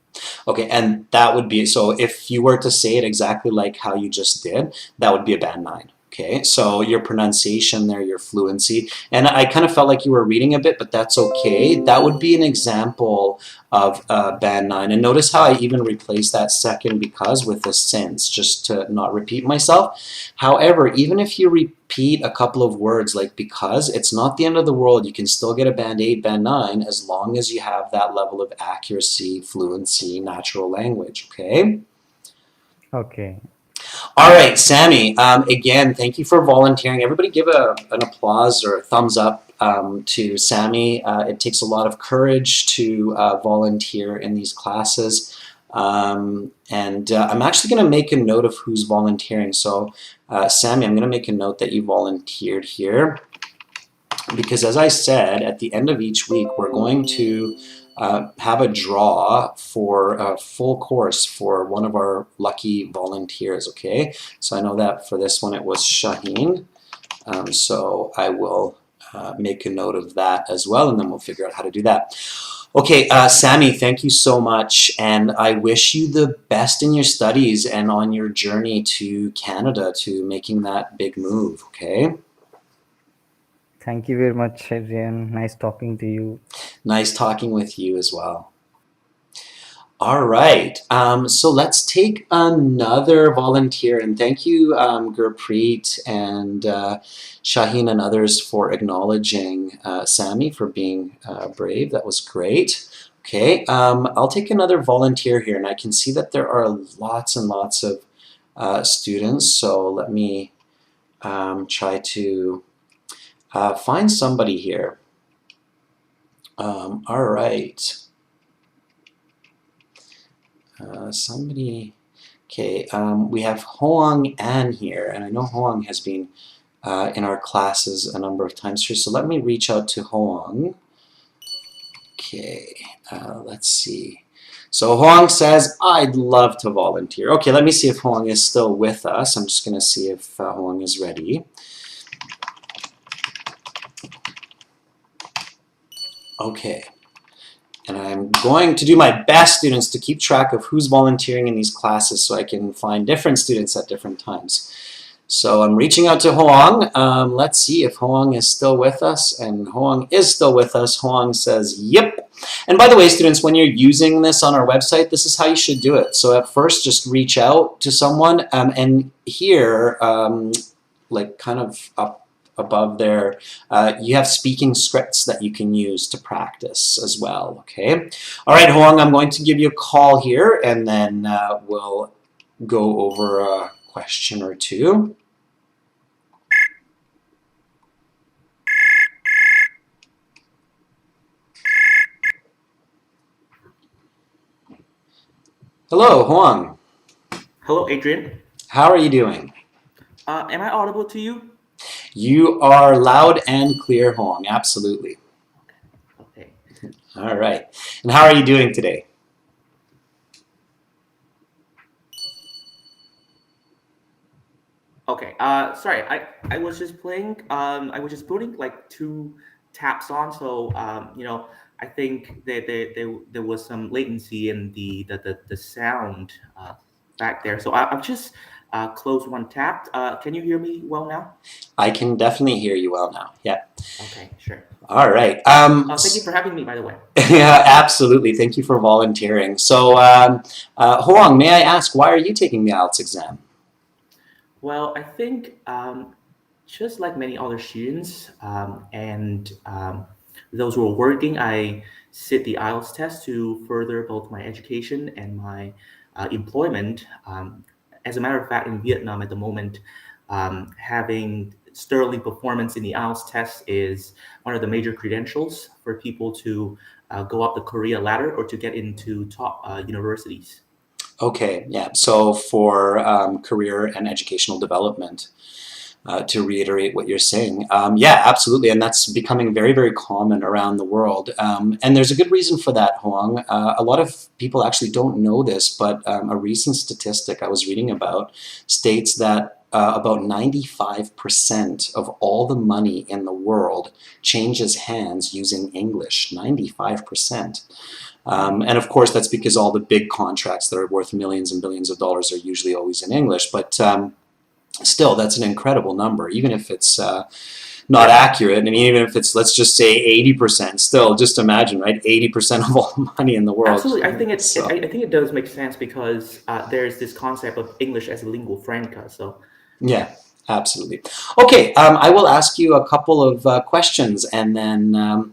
Okay, and that would be, so if you were to say it exactly like how you just did, that would be a band 9. Okay, so your pronunciation there, your fluency, and I kind of felt like you were reading a bit, but that's okay. That would be an example of band 9. And notice how I even replaced that second because with a since, just to not repeat myself. However, even if you repeat a couple of words like because, it's not the end of the world. You can still get a band 8, band 9, as long as you have that level of accuracy, fluency, natural language, okay? Okay. All right, Sammy, again, thank you for volunteering. Everybody give an applause or a thumbs up to Sammy. It takes a lot of courage to volunteer in these classes. I'm actually going to make a note of who's volunteering. So, Sammy, I'm going to make a note that you volunteered here. Because as I said, at the end of each week, we're going to have a draw for a full course for one of our lucky volunteers, okay? So I know that for this one it was Shaheen. So I will make a note of that as well, and then we'll figure out how to do that. Okay, Sammy, thank you so much, and I wish you the best in your studies and on your journey to Canada, to making that big move, okay? Thank you very much, Adrian. Nice talking to you. Nice talking with you as well. All right, so let's take another volunteer, and thank you, Gurpreet and Shaheen and others for acknowledging Sammy for being brave. That was great. Okay, I'll take another volunteer here, and I can see that there are lots and lots of students, so let me try to find somebody here. All right. Somebody, okay, we have Hoang An here, and I know Hoang has been in our classes a number of times here, so let me reach out to Hoang. Okay, let's see. So Hoang says, I'd love to volunteer. Okay, let me see if Hoang is still with us. I'm just going to see if Hoang is ready. Okay. And I'm going to do my best, students, to keep track of who's volunteering in these classes so I can find different students at different times. So I'm reaching out to Hoang. Let's see if Hoang is still with us. And Hoang is still with us. Hoang says, yep. And by the way, students, when you're using this on our website, this is how you should do it. So at first, just reach out to someone. And here, like kind of up above there, you have speaking scripts that you can use to practice as well, okay? All right, Hoang, I'm going to give you a call here, and then we'll go over a question or two. Hello, Hoang. Hello, Adrian. How are you doing? Am I audible to you? You are loud and clear, Hoang, absolutely. Okay. All right. And how are you doing today? Okay. Sorry. I was just playing. I was just putting like 2 taps on. So I think there was some latency in the sound back there. So I've just closed 1 tap. Can you hear me well now? I can definitely hear you well now. Yeah. Okay. Sure. All right. Thank you for having me, by the way. Yeah, absolutely. Thank you for volunteering. So, Hoang, may I ask, why are you taking the IELTS exam? Well, I think just like many other students and those who are working, I sit the IELTS test to further both my education and my employment. As a matter of fact, in Vietnam at the moment, having sterling performance in the IELTS test is one of the major credentials for people to go up the career ladder or to get into top universities. Okay, yeah. So for career and educational development, to reiterate what you're saying, yeah, absolutely, and that's becoming very, very common around the world. And there's a good reason for that, Hoang. A lot of people actually don't know this, but a recent statistic I was reading about states that about 95% of all the money in the world changes hands using English. 95%. And of course, that's because all the big contracts that are worth millions and billions of dollars are usually always in English. But still, that's an incredible number, even if it's not accurate. I mean, even if it's, let's just say 80%, still, just imagine, right? 80% of all the money in the world. Absolutely, I think it does make sense because there's this concept of English as a lingua franca. So yeah, absolutely. Okay, I will ask you a couple of questions and then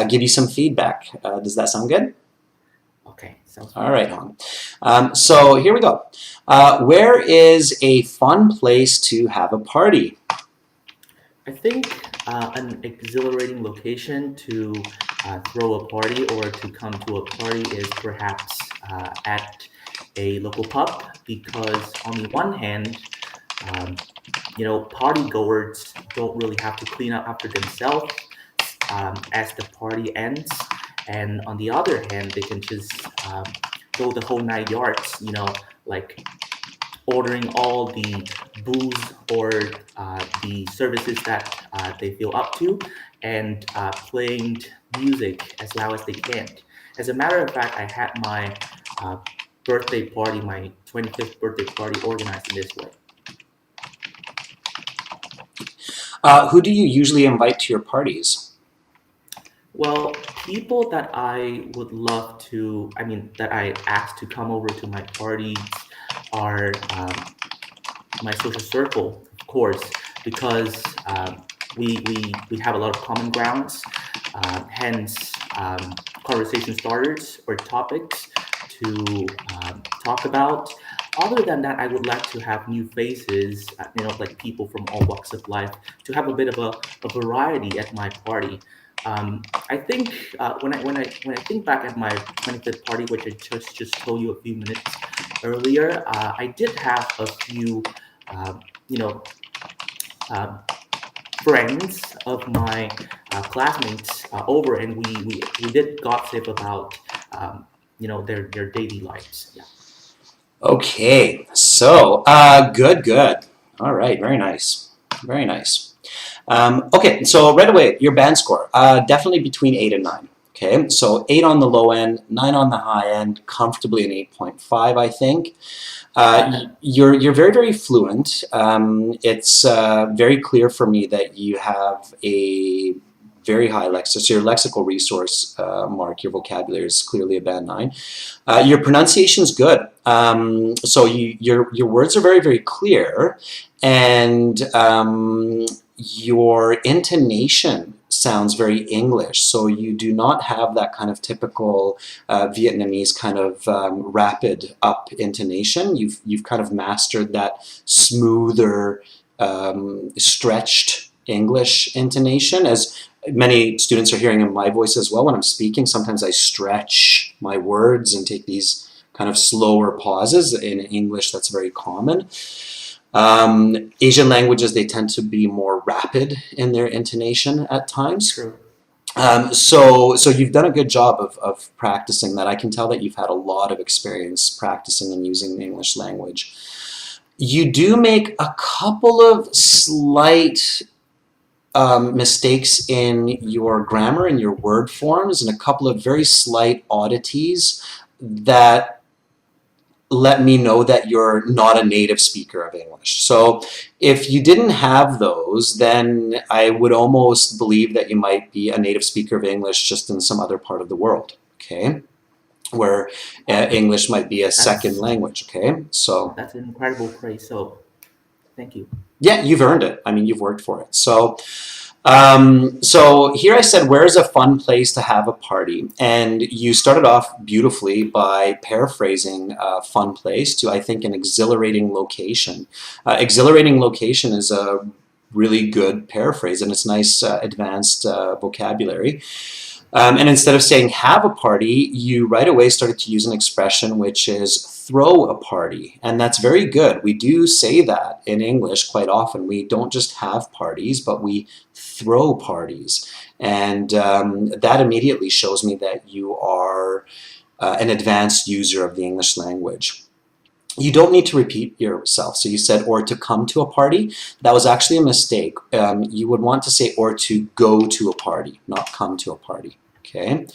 give you some feedback. Does that sound good? okay, sounds All right, Hong. So here we go. Where is a fun place to have a party? I think an exhilarating location to throw a party or to come to a party is perhaps at a local pub, because on the one hand, um, party goers don't really have to clean up after themselves as the party ends, and on the other hand, they can just go the whole 9 yards, like ordering all the booze or the services that they feel up to, and playing music as loud as they can. As a matter of fact, I had my birthday party, my 25th birthday party, organized in this way. Who do you usually invite to your parties? Well, people that I would love to, that I ask to come over to my parties are my social circle, of course, because we have a lot of common grounds, hence conversation starters or topics to talk about. Other than that, I would like to have new faces, like people from all walks of life, to have a bit of a variety at my party. I think when I think back at my 25th party, which I just told you a few minutes earlier, I did have a few, you know, friends of my classmates over, and we did gossip about their daily lives. Yeah. Okay, so good. All right, very nice, very nice. Okay, so right away, your band score, definitely between 8 and 9. Okay, so 8 on the low end, 9 on the high end, comfortably an 8.5, I think. You're very, very fluent. It's very clear for me that you have a very high lexical, so your lexical resource, Mark, your vocabulary is clearly a band 9. Your pronunciation is good. So your words are very, very clear, and your intonation sounds very English. So you do not have that kind of typical Vietnamese kind of rapid up intonation. You've kind of mastered that smoother, stretched English intonation, as many students are hearing in my voice as well. When I'm speaking, sometimes I stretch my words and take these kind of slower pauses. In English, that's very common. Asian languages, they tend to be more rapid in their intonation at times. True. So you've done a good job of practicing that. I can tell that you've had a lot of experience practicing and using the English language. You do make a couple of slight mistakes in your grammar and your word forms, and a couple of very slight oddities that let me know that you're not a native speaker of English. So if you didn't have those, then I would almost believe that you might be a native speaker of English just in some other part of the world, okay? Where English might be a second language, okay? So that's an incredible praise. So thank you. Yeah, you've earned it. I mean, you've worked for it. So here I said, where's a fun place to have a party? And you started off beautifully by paraphrasing fun place to, I think, an exhilarating location. Exhilarating location is a really good paraphrase, and it's nice advanced vocabulary. And instead of saying have a party, you right away started to use an expression which is throw a party. And that's very good. We do say that in English quite often. We don't just have parties, but we throw parties. And that immediately shows me that you are an advanced user of the English language. you don't need to repeat yourself. So you said, or to come to a party. That was actually a mistake. You would want to say, or to go to a party, not come to a party. Okay.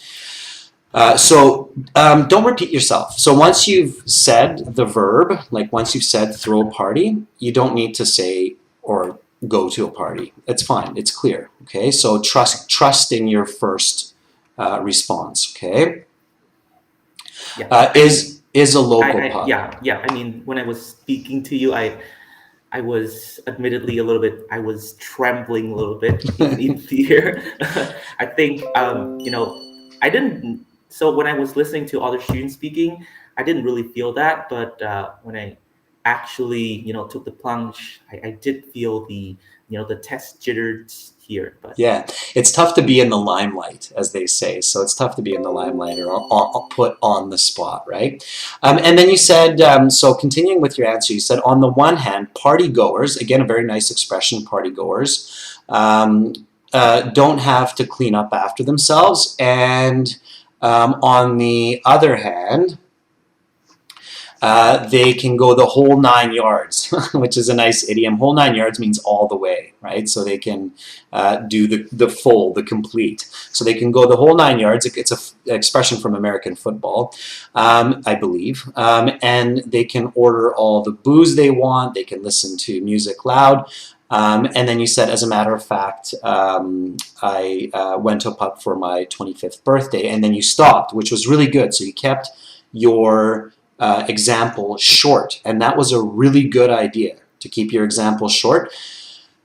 Don't repeat yourself. So once you've said the verb, like once you've said throw a party, you don't need to say or go to a party. It's fine. It's clear. Okay. So trust in your first response. Okay. Yeah. Is a local pub. Yeah. I mean, when I was speaking to you, I was admittedly I was trembling a little bit in fear. I think, I didn't, so when I was listening to other students speaking, I didn't really feel that, but when I actually, took the plunge, I did feel the test jitters here, but Yeah, it's tough to be in the limelight, as they say. So it's tough to be in the limelight or put on the spot, right? And then you said, so continuing with your answer, you said, on the one hand, party goers, again, a very nice expression, party goers, don't have to clean up after themselves. And on the other hand, they can go the whole 9 yards, which is a nice idiom. Whole 9 yards means all the way, right? So they can do the full, the complete. So they can go the whole 9 yards. It's an expression from American football, I believe. And they can order all the booze they want. They can listen to music loud. And then you said, as a matter of fact, I went to a pub for my 25th birthday, and then you stopped, which was really good. So you kept your example short, and that was a really good idea, to keep your example short,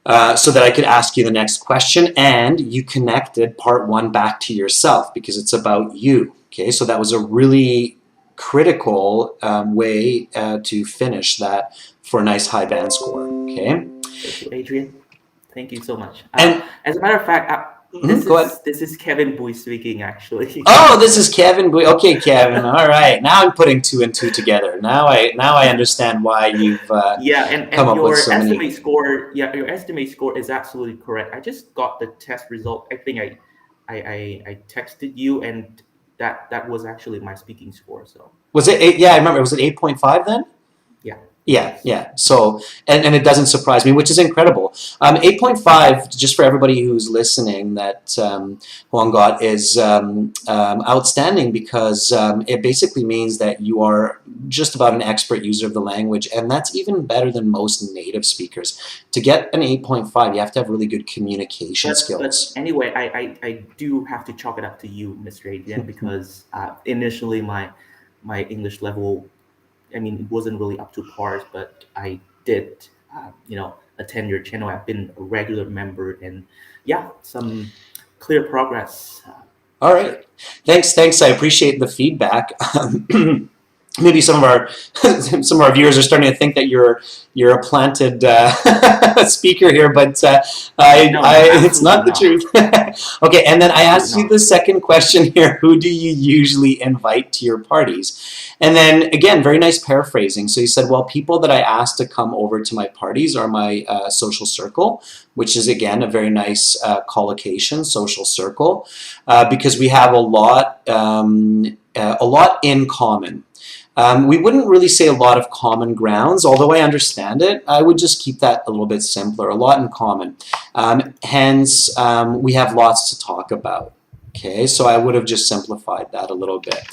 so that I could ask you the next question, and you connected part one back to yourself because it's about you. Okay, so that was a really critical way to finish that for a nice high band score. Okay. Thank you, Adrian. Thank you so much. And as a matter of fact, this is Kevin Bui speaking, actually. Oh, this is Kevin. Okay, Kevin. All right. Now I'm putting 2 and 2 together. Now I understand why you've and come up your with so estimate many. score. Yeah, your estimate score is absolutely correct. I just got the test result. I think I texted you, and that was actually my speaking score. So Was it 8? Yeah, I remember. Was it 8.5 then? yeah. Yeah. So, and it doesn't surprise me, which is incredible. 8.5, just for everybody who's listening, that Huang got is outstanding because it basically means that you are just about an expert user of the language, and that's even better than most native speakers. To get an 8.5, you have to have really good communication skills. But anyway, I do have to chalk it up to you, Mr. Adrian, because initially my English level, I mean, it wasn't really up to par, but I did, attend your channel. I've been a regular member, and yeah, some clear progress. All right. Thanks. I appreciate the feedback. Maybe some of our viewers are starting to think that you're a planted speaker here, but it's not the truth. Okay, and then I asked you the second question here: who do you usually invite to your parties? And then again, very nice paraphrasing. So you said, well, people that I ask to come over to my parties are my social circle, which is again a very nice collocation, social circle, because we have a lot in common. We wouldn't really say a lot of common grounds, although I understand it. I would just keep that a little bit simpler, a lot in common. Hence, we have lots to talk about. Okay, so I would have just simplified that a little bit.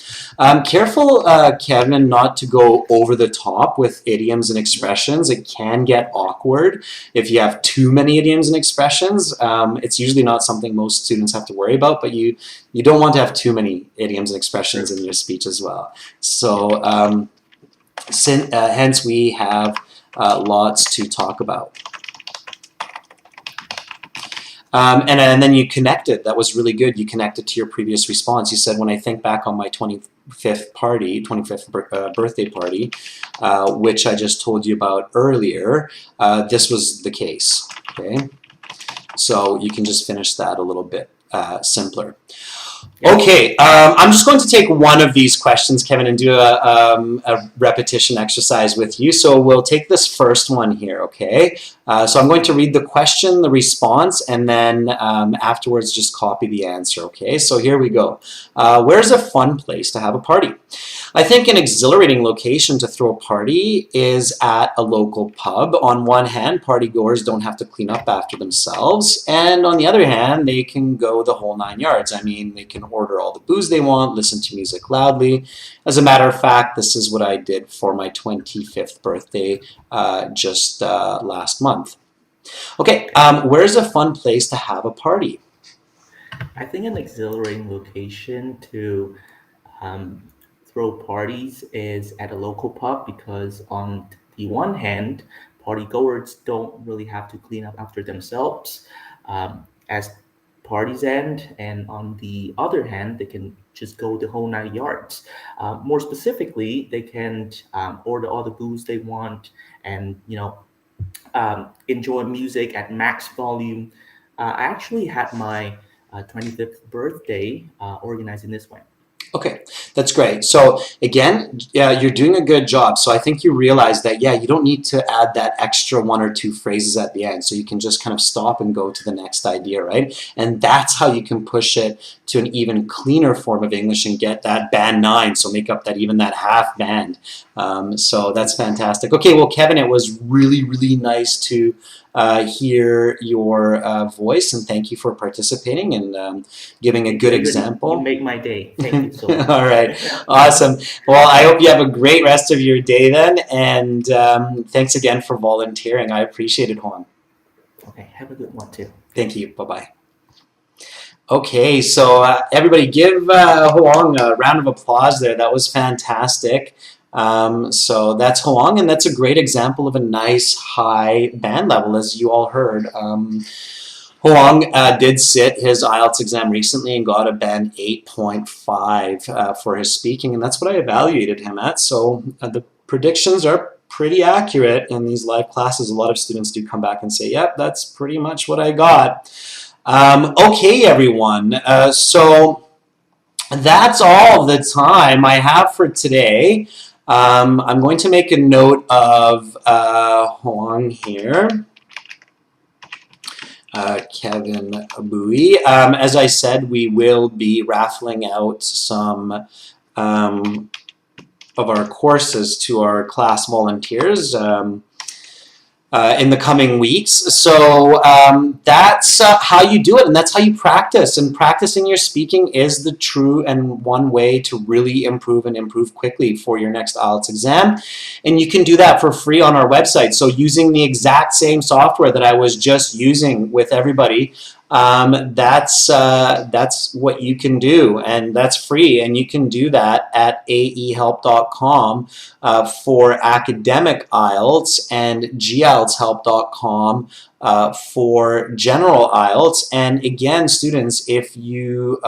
Careful, Kevin, not to go over the top with idioms and expressions. It can get awkward if you have too many idioms and expressions. It's usually not something most students have to worry about, but you don't want to have too many idioms and expressions in your speech as well. So hence we have lots to talk about. And then you connected. That was really good. You connected to your previous response. You said, when I think back on my 25th birthday party, which I just told you about earlier, this was the case. Okay, so you can just finish that a little bit simpler. Okay, I'm just going to take one of these questions, Kevin, and do a repetition exercise with you. So we'll take this first one here, okay? So I'm going to read the question, the response, and then afterwards just copy the answer, okay? So here we go. Where's a fun place to have a party? I think an exhilarating location to throw a party is at a local pub. On one hand, partygoers don't have to clean up after themselves, and on the other hand, they can go the whole 9 yards. I mean, they can order all the booze they want, listen to music loudly. As a matter of fact, this is what I did for my 25th birthday just last month. Okay, where's a fun place to have a party? I think an exhilarating location to um, throw parties is at a local pub because, on the one hand, party goers don't really have to clean up after themselves as parties end, and on the other hand, they can just go the whole 9 yards. More specifically, they can order all the booze they want, and enjoy music at max volume. I actually had my 25th birthday organized in this way. Okay, that's great. So again, yeah, you're doing a good job. So I think you realize that, yeah, you don't need to add that extra one or two phrases at the end. So you can just kind of stop and go to the next idea, right? And that's how you can push it to an even cleaner form of English and get that band 9. So make up that half band. So that's fantastic. Okay, well, Kevin, it was really, really nice to hear your voice, and thank you for participating and giving a good example. You make my day. Thank you so much. All right, awesome. Well, I hope you have a great rest of your day then, and thanks again for volunteering. I appreciate it, Juan. Okay, have a good one too. Thank you. Bye-bye. Okay, so everybody give Hoang a round of applause there. That was fantastic. So that's Hoang, and that's a great example of a nice high band level, as you all heard. Hoang did sit his IELTS exam recently and got a band 8.5 for his speaking, and that's what I evaluated him at. So the predictions are pretty accurate in these live classes. A lot of students do come back and say, yep, that's pretty much what I got. Okay, everyone. So that's all the time I have for today. I'm going to make a note of Hoang here. Kevin Bowie. As I said, we will be raffling out some of our courses to our class volunteers in the coming weeks. So that's how you do it, and that's how you practice. And practicing your speaking is the true and one way to really improve and improve quickly for your next IELTS exam. And you can do that for free on our website. So using the exact same software that I was just using with everybody, that's what you can do, and that's free, and you can do that at aehelp.com for academic IELTS and gieltshelp.com for general IELTS. And again, students, if you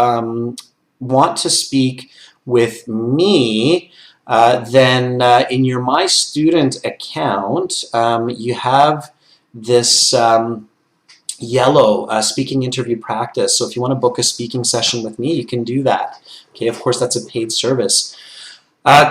want to speak with me, then in your My Student account, you have this yellow speaking interview practice. So if you want to book a speaking session with me, you can do that. Okay, of course, that's a paid service.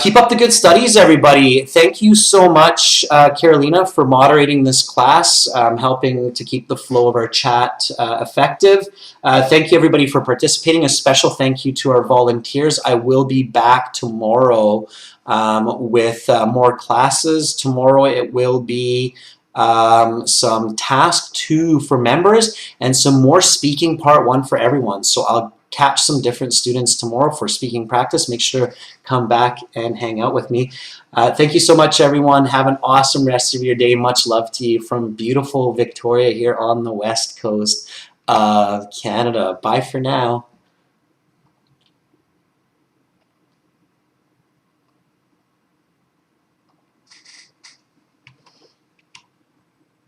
Keep up the good studies, everybody. Thank you so much, Carolina, for moderating this class, helping to keep the flow of our chat effective. Thank you, everybody, for participating. A special thank you to our volunteers. I will be back tomorrow with more classes. Tomorrow it will be some task 2 for members and some more speaking part 1 for everyone. So I'll catch some different students tomorrow for speaking practice. Make sure to come back and hang out with me. Thank you so much, everyone. Have an awesome rest of your day. Much love to you from beautiful Victoria here on the west coast of Canada. Bye for now.